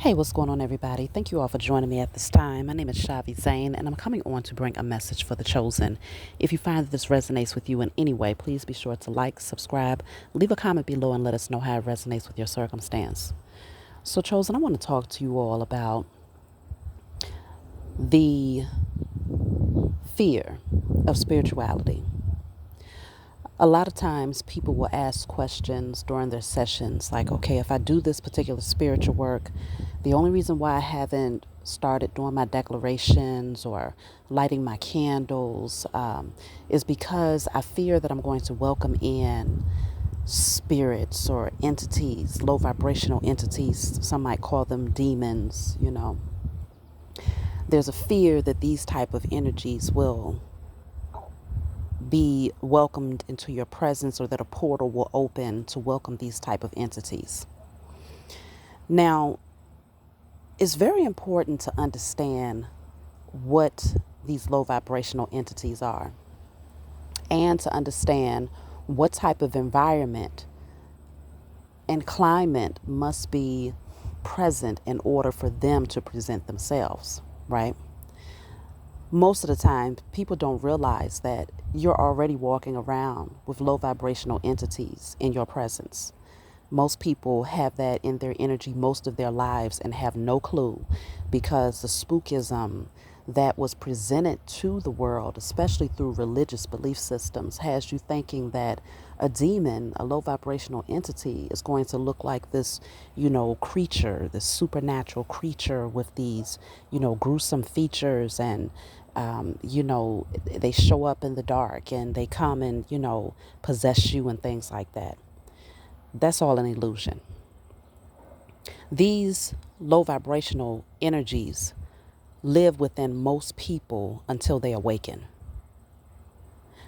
Hey, what's going on, everybody? Thank you all for joining me at this time. My name is Shavi Zane, and I'm coming on to bring a message for the chosen. If you find that this resonates with you in any way, please be sure to like, subscribe, leave a comment below, and let us know how it resonates with your circumstance. So, chosen, I want to talk to you all about the fear of spirituality. A lot of times people will ask questions during their sessions like, okay, if I do this particular spiritual work, the only reason why I haven't started doing my declarations or lighting my candles is because I fear that I'm going to welcome in spirits or entities, low vibrational entities. Some might call them demons. There's a fear that these type of energies will be welcomed into your presence, or that a portal will open to welcome these type of entities. Now, it's very important to understand what these low vibrational entities are, and to understand what type of environment and climate must be present in order for them to present themselves, right? Most of the time, people don't realize that you're already walking around with low vibrational entities in your presence. Most people have that in their energy most of their lives and have no clue, because the spookism that was presented to the world, especially through religious belief systems, has you thinking that a demon, a low vibrational entity, is going to look like this, creature, this supernatural creature with these, gruesome features, and they show up in the dark and they come and, possess you and things like that. That's all an illusion. These low vibrational energies live within most people until they awaken.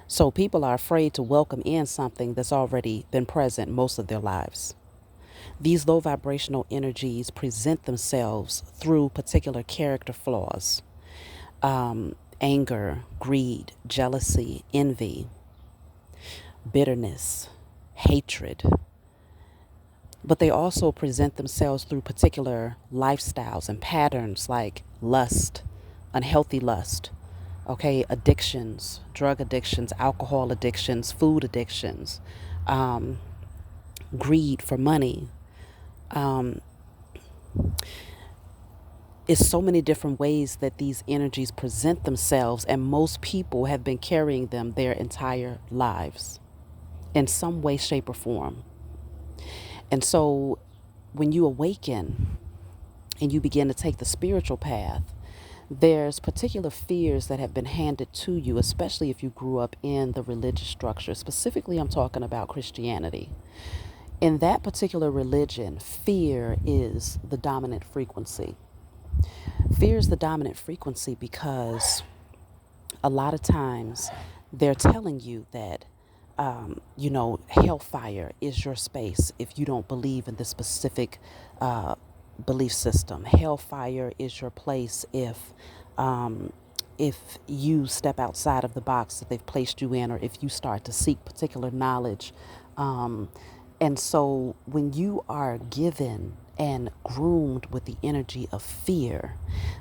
So people are afraid to welcome in something that's already been present most of their lives. These low vibrational energies present themselves through particular character flaws, anger, greed, jealousy, envy, bitterness, hatred. But they also present themselves through particular lifestyles and patterns like lust, unhealthy lust, okay, addictions, drug addictions, alcohol addictions, food addictions, greed for money. It's so many different ways that these energies present themselves, and most people have been carrying them their entire lives in some way, shape, or form. And so when you awaken and you begin to take the spiritual path, there's particular fears that have been handed to you, especially if you grew up in the religious structure. Specifically, I'm talking about Christianity. In that particular religion, fear is the dominant frequency. Fear is the dominant frequency because a lot of times they're telling you that hellfire is your space if you don't believe in this specific belief system. Hellfire is your place if you step outside of the box that they've placed you in, or if you start to seek particular knowledge. And so when you are given and groomed with the energy of fear,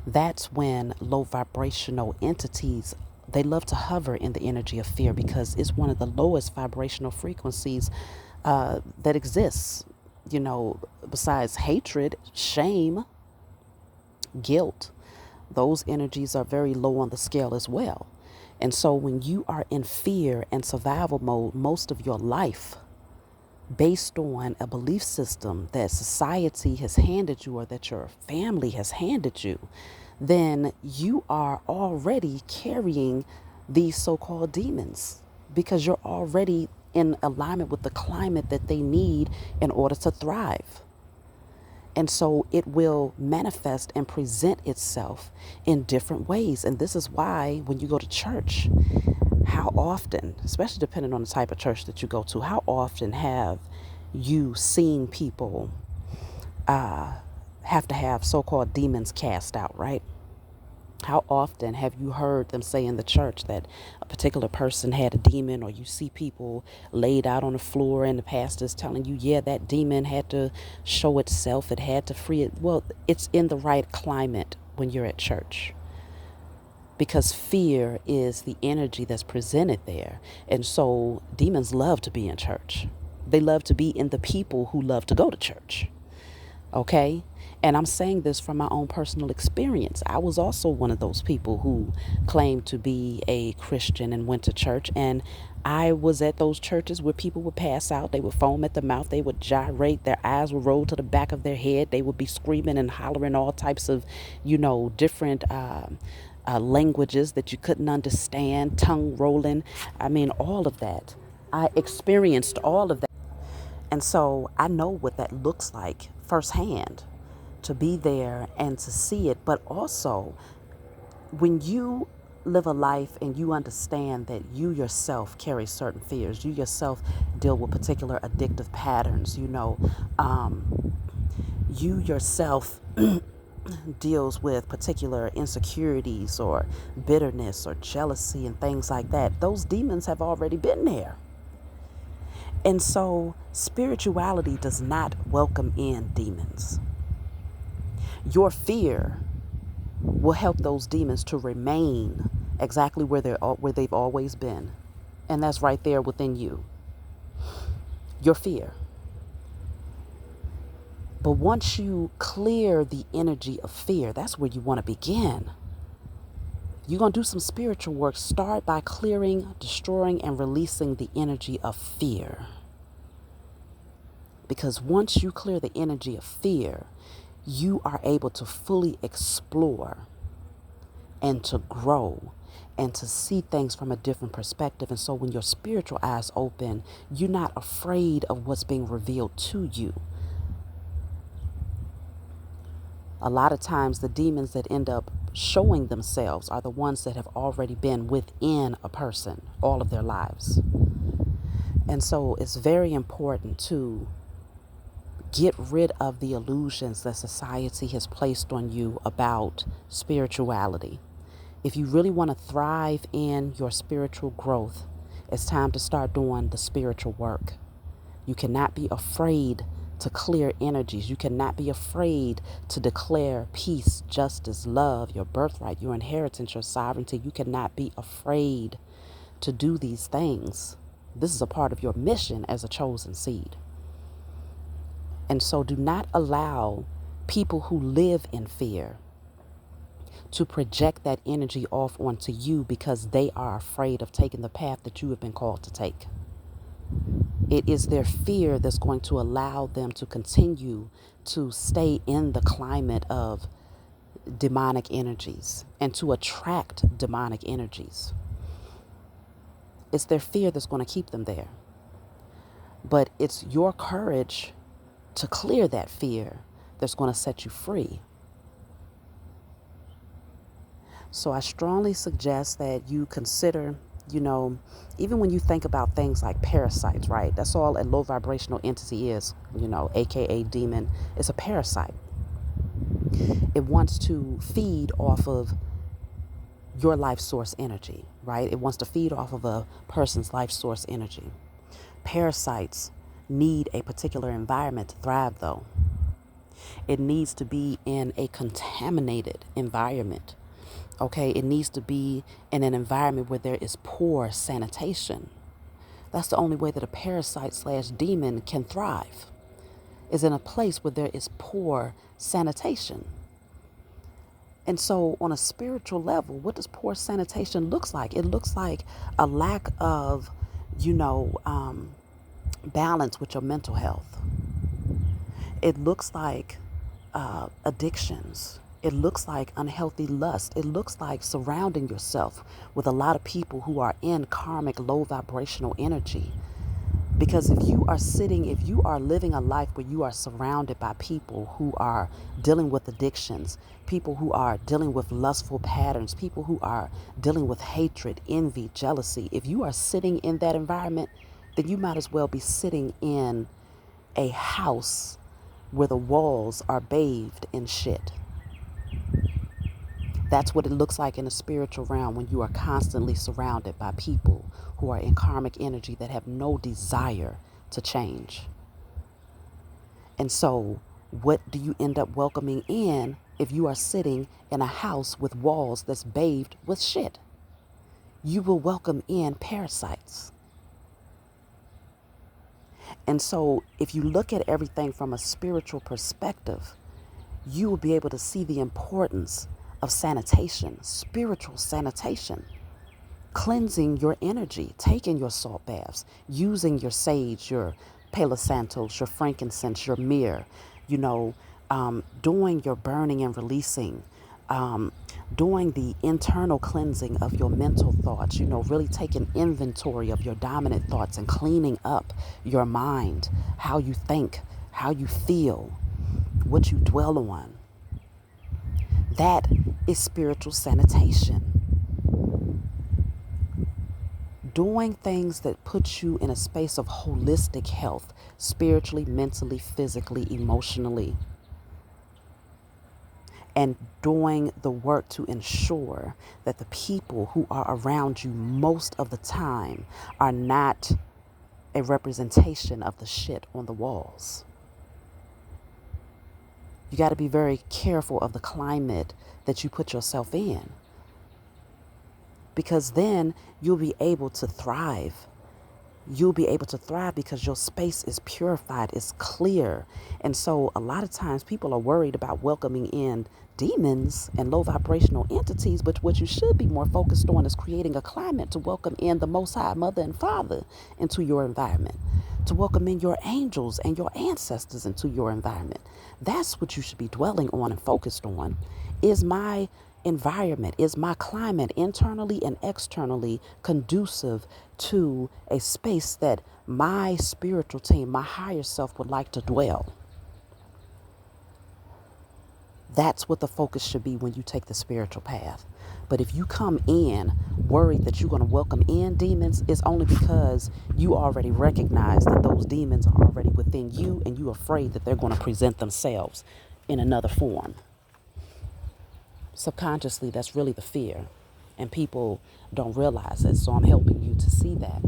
that's when low vibrational entities, they love to hover in the energy of fear, because it's one of the lowest vibrational frequencies that exists. Besides hatred, shame, guilt, those energies are very low on the scale as well. And so when you are in fear and survival mode most of your life, based on a belief system that society has handed you or that your family has handed you, then you are already carrying these so-called demons, because you're already in alignment with the climate that they need in order to thrive. And so it will manifest and present itself in different ways. And this is why when you go to church, how often, especially depending on the type of church that you go to, how often have you seen people have to have so-called demons cast out, right? How often have you heard them say in the church that a particular person had a demon, or you see people laid out on the floor and the pastor's telling you, yeah, that demon had to show itself, it had to free it? Well, it's in the right climate when you're at church, because fear is the energy that's presented there. And so demons love to be in church. They love to be in the people who love to go to church. Okay? And I'm saying this from my own personal experience. I was also one of those people who claimed to be a Christian and went to church. And I was at those churches where people would pass out. They would foam at the mouth. They would gyrate. Their eyes would roll to the back of their head. They would be screaming and hollering all types of, different languages that you couldn't understand, tongue rolling. I mean, all of that. I experienced all of that. And so I know what that looks like firsthand, to be there and to see it. But also, when you live a life and you understand that you yourself carry certain fears, you yourself deal with particular addictive patterns, you yourself deals with particular insecurities or bitterness or jealousy and things like that, those demons have already been there. And so spirituality does not welcome in demons. Your fear will help those demons to remain exactly where they've always been. And that's right there within you. Your fear. But once you clear the energy of fear, that's where you want to begin. You're going to do some spiritual work. Start by clearing, destroying, and releasing the energy of fear. Because once you clear the energy of fear, you are able to fully explore and to grow and to see things from a different perspective. And so when your spiritual eyes open, you're not afraid of what's being revealed to you. A lot of times the demons that end up showing themselves are the ones that have already been within a person all of their lives. And so it's very important to get rid of the illusions that society has placed on you about spirituality. If you really want to thrive in your spiritual growth, it's time to start doing the spiritual work. You cannot be afraid to clear energies. You cannot be afraid to declare peace, justice, love, your birthright, your inheritance, your sovereignty. You cannot be afraid to do these things. This is a part of your mission as a chosen seed. And so do not allow people who live in fear to project that energy off onto you because they are afraid of taking the path that you have been called to take. It is their fear that's going to allow them to continue to stay in the climate of demonic energies and to attract demonic energies. It's their fear that's going to keep them there. But it's your courage to clear that fear that's going to set you free. So I strongly suggest that you consider, even when you think about things like parasites, right? That's all a low vibrational entity is, aka demon. It's a parasite. It wants to feed off of your life source energy, right? It wants to feed off of a person's life source energy. Parasites need a particular environment to thrive, though. It needs to be in a contaminated environment. Okay, it needs to be in an environment where there is poor sanitation. That's the only way that a parasite/demon can thrive, is in a place where there is poor sanitation. And so on a spiritual level, what does poor sanitation look like? It looks like a lack of, balance with your mental health. It looks like addictions. It looks like unhealthy lust. It looks like surrounding yourself with a lot of people who are in karmic low vibrational energy. Because if you are living a life where you are surrounded by people who are dealing with addictions, people who are dealing with lustful patterns, people who are dealing with hatred, envy, jealousy, if you are sitting in that environment, then you might as well be sitting in a house where the walls are bathed in shit. That's what it looks like in the spiritual realm when you are constantly surrounded by people who are in karmic energy that have no desire to change. And so, what do you end up welcoming in if you are sitting in a house with walls that's bathed with shit? You will welcome in parasites. And so, if you look at everything from a spiritual perspective, you will be able to see the importance of sanitation, spiritual sanitation, cleansing your energy, taking your salt baths, using your sage, your Palo Santos, your frankincense, your myrrh, doing your burning and releasing, doing the internal cleansing of your mental thoughts, really taking inventory of your dominant thoughts and cleaning up your mind, how you think, how you feel, what you dwell on. That is spiritual sanitation. Doing things that put you in a space of holistic health, spiritually, mentally, physically, emotionally. And doing the work to ensure that the people who are around you most of the time are not a representation of the shit on the walls. You got to be very careful of the climate that you put yourself in, because then you'll be able to thrive. You'll be able to thrive because your space is purified, it's clear. And so a lot of times people are worried about welcoming in demons and low vibrational entities, but what you should be more focused on is creating a climate to welcome in the Most High Mother and Father into your environment, to welcome in your angels and your ancestors into your environment. That's what you should be dwelling on and focused on. Is my environment, is my climate internally and externally conducive to a space that my spiritual team, my higher self would like to dwell? That's what the focus should be when you take the spiritual path. But if you come in worried that you're going to welcome in demons, it's only because you already recognize that those demons are already within you and you're afraid that they're going to present themselves in another form. Subconsciously, that's really the fear. And people don't realize it. So I'm helping you to see that.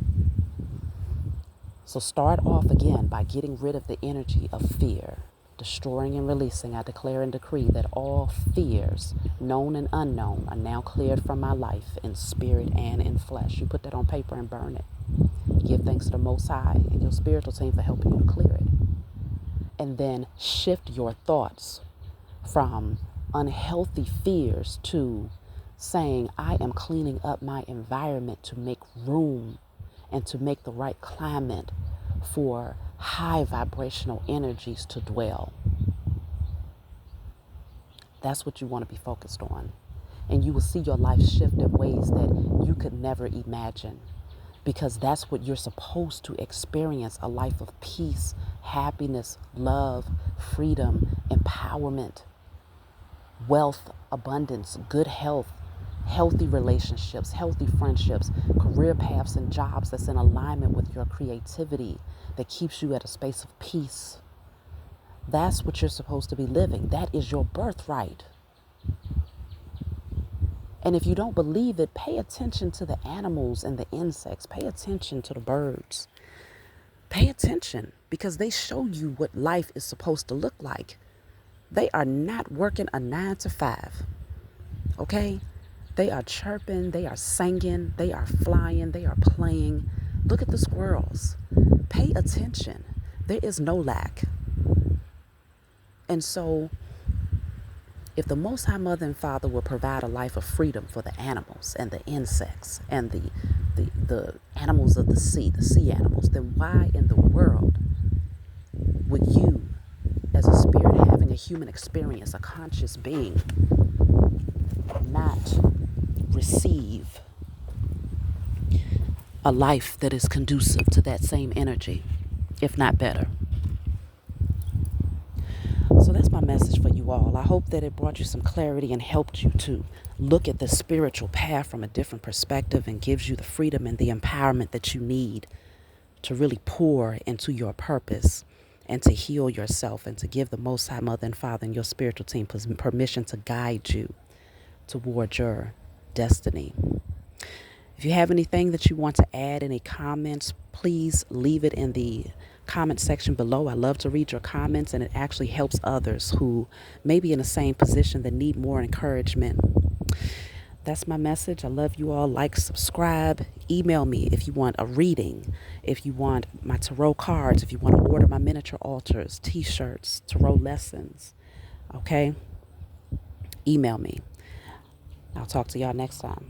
So start off again by getting rid of the energy of fear. Destroying and releasing, I declare and decree that all fears, known and unknown, are now cleared from my life in spirit and in flesh. You put that on paper and burn it. Give thanks to the Most High and your spiritual team for helping you to clear it. And then shift your thoughts from unhealthy fears to saying, I am cleaning up my environment to make room and to make the right climate for high vibrational energies to dwell. That's what you want to be focused on. And you will see your life shift in ways that you could never imagine, because that's what you're supposed to experience: a life of peace, happiness, love, freedom, empowerment, wealth, abundance, good health, healthy relationships, healthy friendships, career paths and jobs that's in alignment with your creativity, that keeps you at a space of peace. That's what you're supposed to be living. That is your birthright. And if you don't believe it, pay attention to the animals and the insects. Pay attention to the birds. Pay attention, because they show you what life is supposed to look like. They are not working a 9 to 5. Okay? They are chirping, they are singing, they are flying, they are playing. Look at the squirrels. Pay attention. There is no lack. And so, if the Most High Mother and Father will provide a life of freedom for the animals and the insects and the animals of the sea animals, then why in the world would you, as a spirit having a human experience, a conscious being, not receive a life that is conducive to that same energy, if not better? So that's my message for you all. I hope that it brought you some clarity and helped you to look at the spiritual path from a different perspective, and gives you the freedom and the empowerment that you need to really pour into your purpose and to heal yourself, and to give the Most High Mother and Father and your spiritual team permission to guide you toward your destiny. If you have anything that you want to add, any comments, please leave it in the comment section below. I love to read your comments, and it actually helps others who may be in the same position that need more encouragement. That's my message. I love you all. Like, subscribe, email me if you want a reading, if you want my tarot cards, if you want to order my miniature altars, t-shirts, tarot lessons. Okay? Email me. I'll talk to y'all next time.